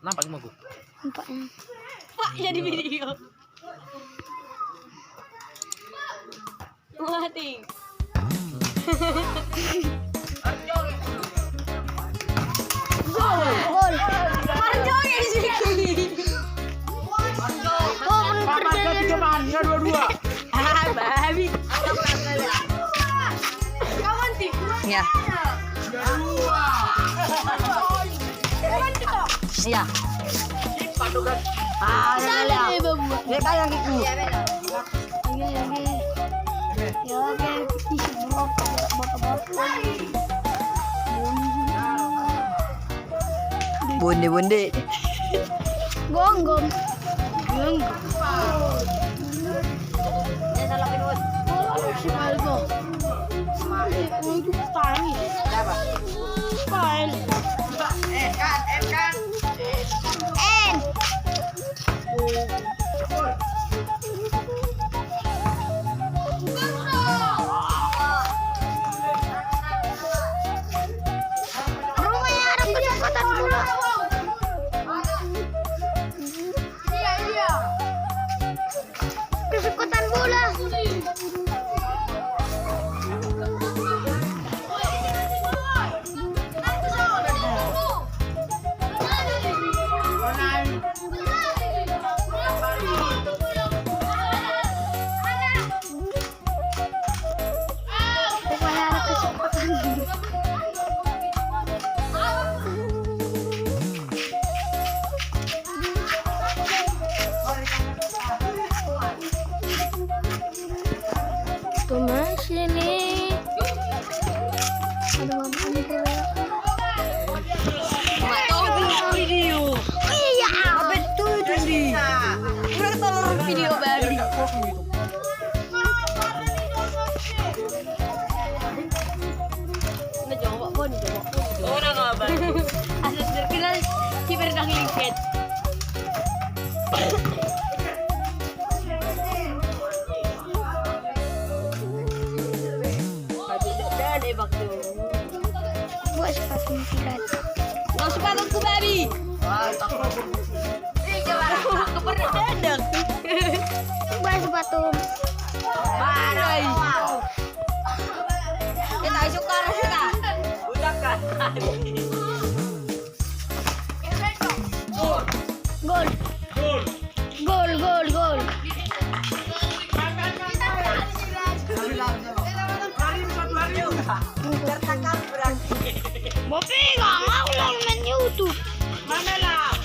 Nampak gua. Nampaknya. Pak jadi video. Mati. Gol. Marjo ya sih. Ya dua-dua. Ah, babi. Kawan tik. Ya. Iya. Ah, ya. Ya kayak gitu. Ya, oke. Bonde. Gonggong. Si Malgo. Untuk tani. Fine. N. Rumahnya ada kesempatan bola. Kesempatan bola. Tuh sini. Aduh, Video. iya. Betul tadi. Udah telur video baru. Nah, coba pun. Orang apa? Asal terkenal kiper nang lingket. Buat sepatu silat. Nggak sepatuku babi. Kepernak dadak. Buat sepatu. Barai. Kita suka kita. Udah kan. Gol. Gol. Mau pegang, aku lagi main YouTube. Mana lah?